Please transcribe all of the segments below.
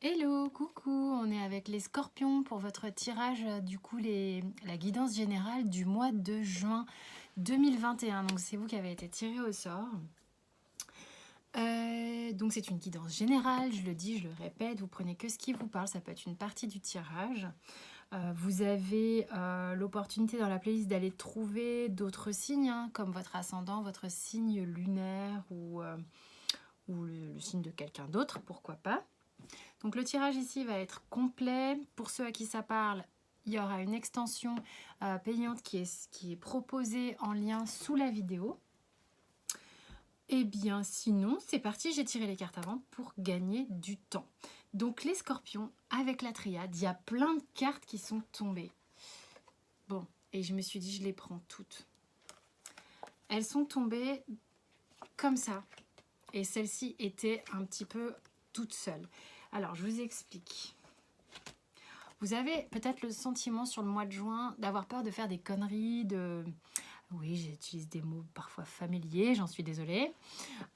Hello, coucou, on est avec les scorpions pour votre tirage, du coup, la guidance générale du mois de juin 2021. Donc, c'est vous qui avez été tiré au sort. Donc, c'est une guidance générale, je le dis, je le répète, vous prenez que ce qui vous parle, ça peut être une partie du tirage. Vous avez l'opportunité dans la playlist d'aller trouver d'autres signes, hein, comme votre ascendant, votre signe lunaire ou le signe de quelqu'un d'autre, pourquoi pas. Donc le tirage ici va être complet. Pour ceux à qui ça parle, il y aura une extension payante qui est proposée en lien sous la vidéo. Et bien sinon, c'est parti, j'ai tiré les cartes avant pour gagner du temps. Donc les scorpions, avec la triade, il y a plein de cartes qui sont tombées. Bon, et je me suis dit, je les prends toutes. Elles sont tombées comme ça. Et celle-ci était un petit peu toute seule. Alors, je vous explique. Vous avez peut-être le sentiment sur le mois de juin d'avoir peur de faire des conneries, Oui, j'utilise des mots parfois familiers, j'en suis désolée.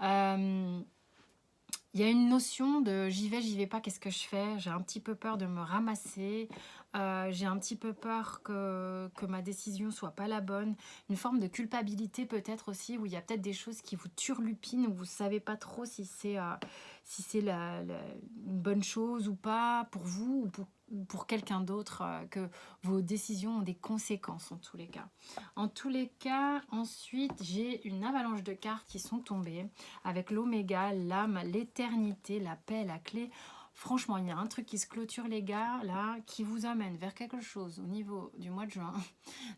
Il y a une notion de j'y vais pas, qu'est-ce que je fais? J'ai un petit peu peur de me ramasser, j'ai un petit peu peur que ma décision soit pas la bonne. Une forme de culpabilité peut-être aussi, où il y a peut-être des choses qui vous turlupinent, où vous savez pas trop si c'est une bonne chose ou pas pour vous ou pour quelqu'un d'autre, que vos décisions ont des conséquences en tous les cas. En tous les cas, ensuite, j'ai une avalanche de cartes qui sont tombées avec l'oméga, l'âme, l'éternité, la paix, la clé. Franchement, il y a un truc qui se clôture, les gars, là, qui vous amène vers quelque chose au niveau du mois de juin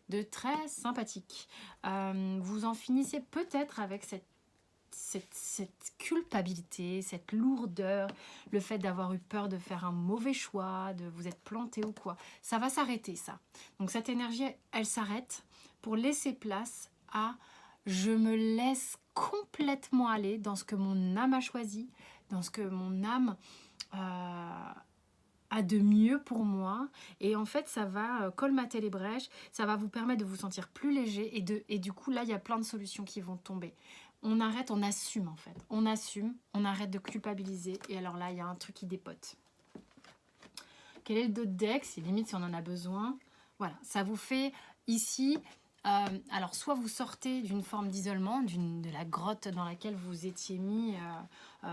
de très sympathique. Vous en finissez peut-être avec cette culpabilité, cette lourdeur, le fait d'avoir eu peur de faire un mauvais choix, de vous être planté ou quoi. Ça va s'arrêter, ça. Donc cette énergie, elle s'arrête pour laisser place à je me laisse complètement aller dans ce que mon âme a choisi, dans ce que mon âme a de mieux pour moi. Et en fait, ça va colmater les brèches, ça va vous permettre de vous sentir plus léger. Et du coup, là, il y a plein de solutions qui vont tomber. On arrête, on assume en fait. On assume, on arrête de culpabiliser. Et alors là, il y a un truc qui dépote. Quel est le dos de deck? C'est limite si on en a besoin. Voilà, ça vous fait ici... alors, soit vous sortez d'une forme d'isolement, de la grotte dans laquelle vous étiez mis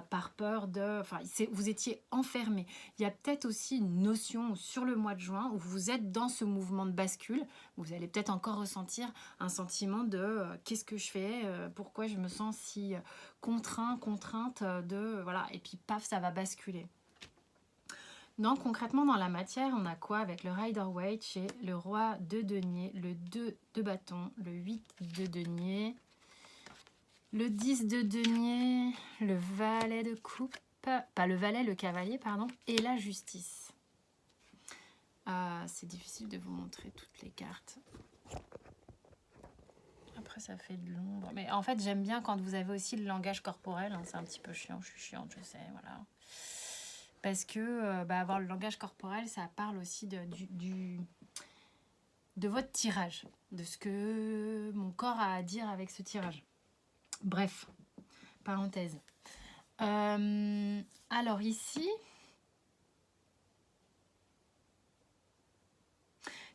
par peur de... Enfin, vous étiez enfermé. Il y a peut-être aussi une notion sur le mois de juin où vous êtes dans ce mouvement de bascule. Vous allez peut-être encore ressentir un sentiment de qu'est-ce que je fais, pourquoi je me sens si contrainte de... Voilà, et puis paf, ça va basculer. Non, concrètement, dans la matière, on a quoi avec le Rider-Waite chez le roi de denier, le 2 de bâton, le 8 de denier, le 10 de denier, le valet de coupe, pas le valet, le cavalier, pardon, et la justice. C'est difficile de vous montrer toutes les cartes. Après, ça fait de l'ombre. Mais en fait, j'aime bien quand vous avez aussi le langage corporel. Hein, c'est un petit peu chiant, je suis chiante, je sais, voilà. Parce que avoir le langage corporel, ça parle aussi de votre tirage, de ce que mon corps a à dire avec ce tirage. Bref, parenthèse. Alors ici,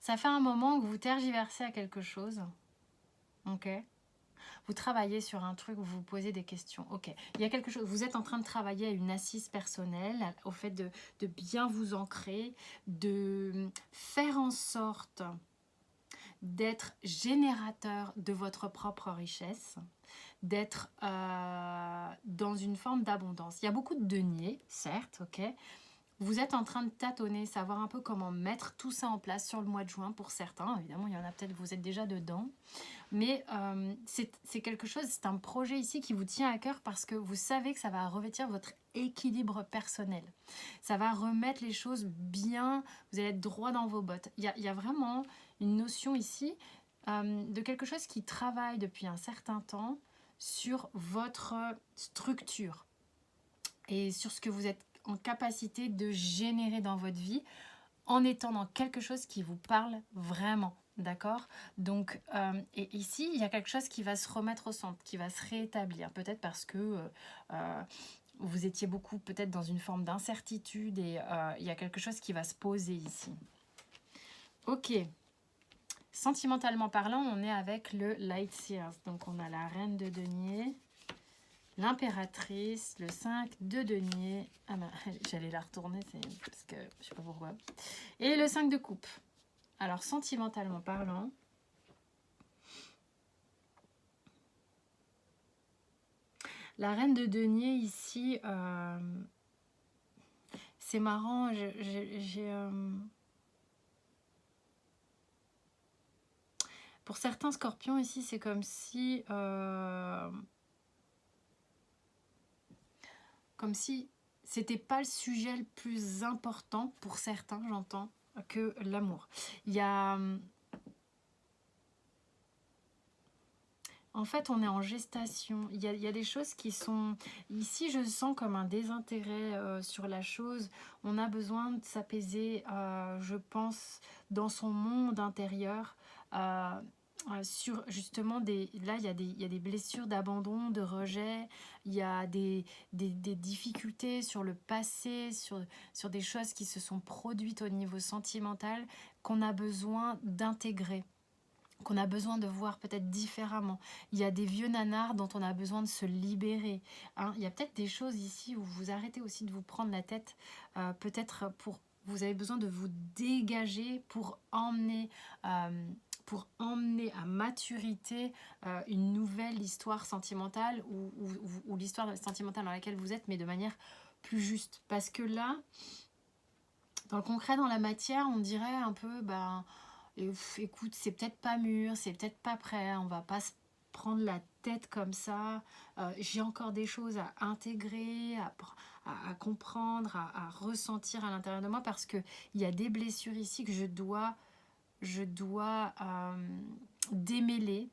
ça fait un moment que vous tergiversez à quelque chose. Ok. Vous travaillez sur un truc, vous vous posez des questions. Ok, il y a quelque chose, vous êtes en train de travailler à une assise personnelle, au fait de bien vous ancrer, de faire en sorte d'être générateur de votre propre richesse, d'être dans une forme d'abondance. Il y a beaucoup de deniers, certes, ok. Vous êtes en train de tâtonner, savoir un peu comment mettre tout ça en place sur le mois de juin pour certains. Évidemment, il y en a peut-être, vous êtes déjà dedans. Mais c'est quelque chose, c'est un projet ici qui vous tient à cœur parce que vous savez que ça va revêtir votre équilibre personnel. Ça va remettre les choses bien, vous allez être droit dans vos bottes. Il y a vraiment une notion ici de quelque chose qui travaille depuis un certain temps sur votre structure et sur ce que vous êtes en capacité de générer dans votre vie en étant dans quelque chose qui vous parle vraiment. D'accord? Donc, et ici, il y a quelque chose qui va se remettre au centre, qui va se rétablir. Peut-être parce que vous étiez beaucoup peut-être dans une forme d'incertitude et il y a quelque chose qui va se poser ici. Ok. Sentimentalement parlant, on est avec le Light Seers. Donc, on a la Reine de Denier, l'Impératrice, le 5 de Denier. Ah ben, j'allais la retourner, parce que je sais pas pourquoi. Et le 5 de Coupe. Alors, sentimentalement parlant, la Reine de Denier ici, c'est marrant, pour certains scorpions ici, c'est comme si c'était pas le sujet le plus important pour certains, j'entends, que l'amour. Il y a... En fait, on est en gestation. Il y a des choses qui sont... Ici, je sens comme un désintérêt sur la chose. On a besoin de s'apaiser, je pense, dans son monde intérieur. Sur justement là il y a des blessures d'abandon, de rejet, il y a des difficultés sur le passé, sur des choses qui se sont produites au niveau sentimental qu'on a besoin d'intégrer, qu'on a besoin de voir peut-être différemment. Il y a des vieux nanars dont on a besoin de se libérer, hein. Il y a peut-être des choses ici où vous arrêtez aussi de vous prendre la tête, peut-être vous avez besoin de vous dégager pour emmener à maturité une nouvelle histoire sentimentale ou l'histoire sentimentale dans laquelle vous êtes, mais de manière plus juste. Parce que là, dans le concret, dans la matière, on dirait un peu, écoute, c'est peut-être pas mûr, c'est peut-être pas prêt, on va pas se prendre la tête comme ça, j'ai encore des choses à intégrer, à comprendre, à ressentir à l'intérieur de moi, parce qu'il y a des blessures ici que je dois démêler,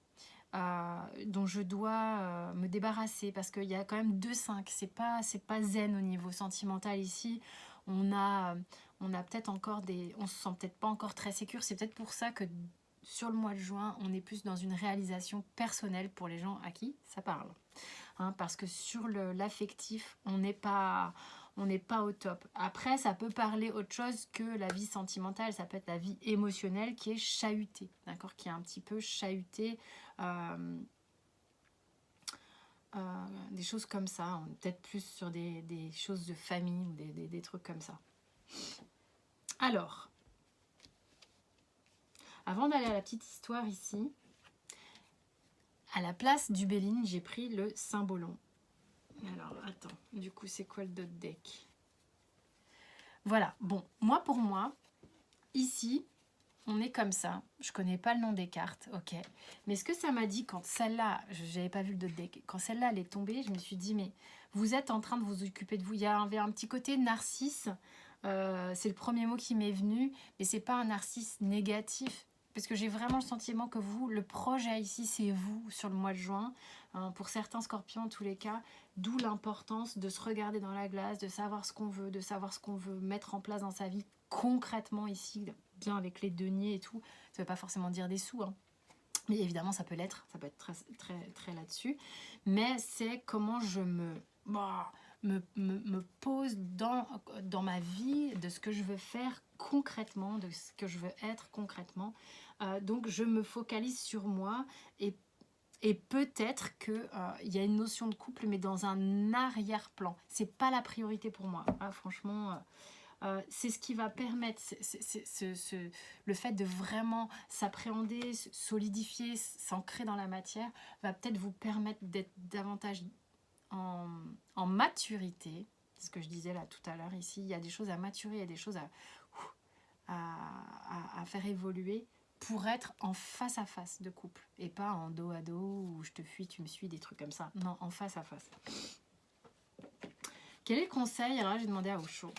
dont je dois me débarrasser, parce qu'il y a quand même 2-5, c'est pas zen au niveau sentimental ici. On a peut-être encore on se sent peut-être pas encore très sécure. C'est peut-être pour ça que sur le mois de juin, on est plus dans une réalisation personnelle pour les gens à qui ça parle, hein, parce que sur l'affectif, on n'est pas au top. Après, ça peut parler autre chose que la vie sentimentale, ça peut être la vie émotionnelle qui est chahutée, d'accord, qui est un petit peu chahutée, des choses comme ça. On est peut-être plus sur des choses de famille ou des trucs comme ça. Alors, avant d'aller à la petite histoire ici, à la place du Béline, j'ai pris le Cymbolon. Alors, attends, du coup, c'est quoi le dot deck? Voilà, bon, pour moi, ici, on est comme ça. Je connais pas le nom des cartes, ok. Mais ce que ça m'a dit quand celle-là, j'avais pas vu le dot deck, quand celle-là elle est tombée, je me suis dit, mais vous êtes en train de vous occuper de vous. Il y avait un petit côté narcisse, c'est le premier mot qui m'est venu, mais c'est pas un narcisse négatif. Parce que j'ai vraiment le sentiment que vous, le projet ici, c'est vous sur le mois de juin. Hein, pour certains scorpions, en tous les cas, d'où l'importance de se regarder dans la glace, de savoir ce qu'on veut, de savoir ce qu'on veut mettre en place dans sa vie concrètement ici, bien avec les deniers et tout. Ça ne veut pas forcément dire des sous, hein. Mais évidemment, ça peut l'être, ça peut être très, très, très là-dessus. Mais c'est comment je me pose dans ma vie, de ce que je veux faire concrètement, de ce que je veux être concrètement. Donc, je me focalise sur moi et peut-être qu'il y a une notion de couple, mais dans un arrière-plan. C'est pas la priorité pour moi. Ah, franchement, c'est ce qui va permettre, le fait de vraiment s'appréhender, solidifier, s'ancrer dans la matière, va peut-être vous permettre d'être davantage en maturité. C'est ce que je disais là tout à l'heure ici. Il y a des choses à maturer, il y a des choses à faire évoluer pour être en face à face de couple et pas en dos à dos où je te fuis, tu me suis, des trucs comme ça. Non, en face à face. Quel est le conseil? Alors là, j'ai demandé à Osho.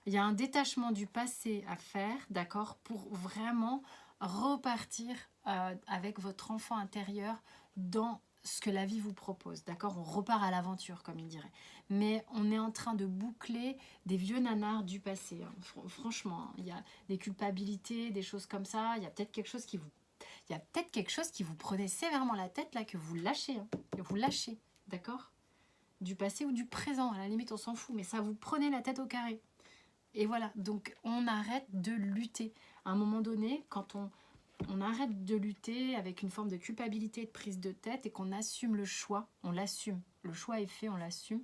Il y a un détachement du passé à faire, d'accord, pour vraiment repartir avec votre enfant intérieur dans ce que la vie vous propose, d'accord. On repart à l'aventure, comme il dirait. Mais on est en train de boucler des vieux nanars du passé. Hein. Franchement, il y a des culpabilités, des choses comme ça. Il y a peut-être quelque chose qui vous prenait sévèrement la tête, là, que vous lâchez. Hein, que vous lâchez, d'accord. du passé ou du présent. À la limite, on s'en fout, mais ça vous prenez la tête au carré. Et voilà, donc on arrête de lutter. À un moment donné, quand on arrête de lutter avec une forme de culpabilité, de prise de tête, et qu'on assume le choix, on l'assume. Le choix est fait, on l'assume.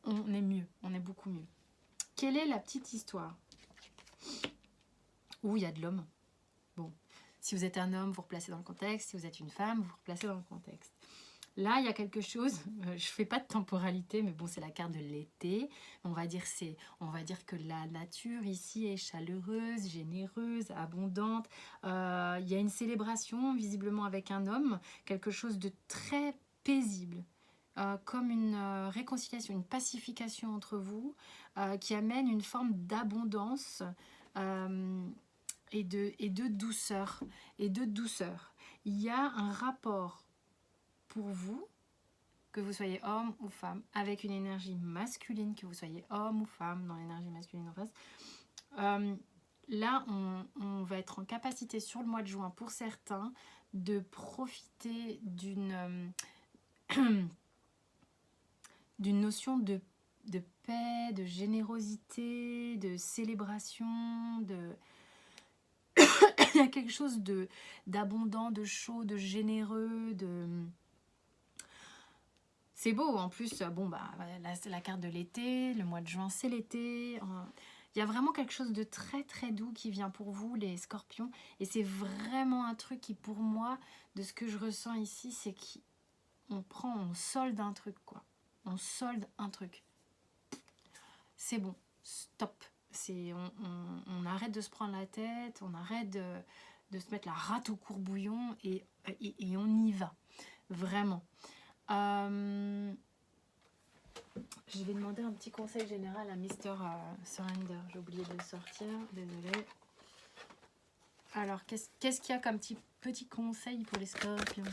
On est mieux, on est beaucoup mieux. Quelle est la petite histoire où il y a de l'homme? Bon, si vous êtes un homme, vous vous replacez dans le contexte. Si vous êtes une femme, vous vous replacez dans le contexte. Là, il y a quelque chose, je ne fais pas de temporalité, mais bon, c'est la carte de l'été. On va dire que la nature ici est chaleureuse, généreuse, abondante. Il y a une célébration, visiblement avec un homme, quelque chose de très paisible. Comme une réconciliation, une pacification entre vous, qui amène une forme d'abondance et de douceur. Il y a un rapport pour vous, que vous soyez homme ou femme, avec une énergie masculine, que vous soyez homme ou femme dans l'énergie masculine en face. Là, on va être en capacité sur le mois de juin, pour certains, de profiter d'une notion de paix, de générosité, de célébration, il y a quelque chose d'abondant, de chaud, de généreux, c'est beau, en plus, bon, bah, là, c'est la carte de l'été, le mois de juin, c'est l'été. Il y a vraiment quelque chose de très, très doux qui vient pour vous, les scorpions. Et c'est vraiment un truc qui, pour moi, de ce que je ressens ici, c'est on solde un truc, quoi. On solde un truc. C'est bon, stop. On arrête de se prendre la tête, on arrête de se mettre la rate au courbouillon et on y va. Vraiment. Je vais demander un petit conseil général à Mr. Surrender. J'ai oublié de le sortir, désolée. Alors, qu'est-ce qu'il y a comme petit conseil pour les scorpions?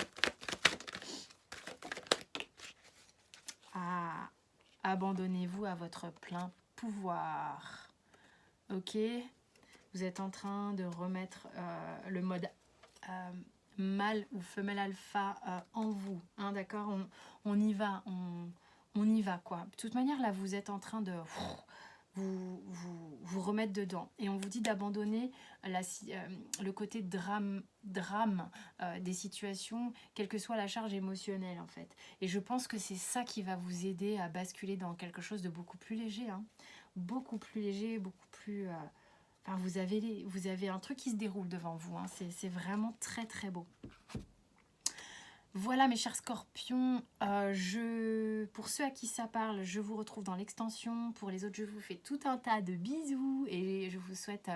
Abandonnez-vous à votre plein pouvoir. Ok? Vous êtes en train de remettre le mode mâle ou femelle alpha en vous. Hein, d'accord? On y va, on y va, quoi. De toute manière, là, vous êtes en train de vous remettre dedans. Et on vous dit d'abandonner le côté drame des situations, quelle que soit la charge émotionnelle, en fait. Et je pense que c'est ça qui va vous aider à basculer dans quelque chose de beaucoup plus léger. Hein. Beaucoup plus léger, beaucoup plus... Enfin, vous avez un truc qui se déroule devant vous. Hein. C'est vraiment très, très beau. Voilà mes chers scorpions, pour ceux à qui ça parle, je vous retrouve dans l'extension. Pour les autres, je vous fais tout un tas de bisous et je vous souhaite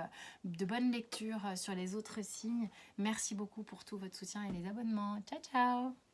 de bonnes lectures sur les autres signes. Merci beaucoup pour tout votre soutien et les abonnements. Ciao, ciao!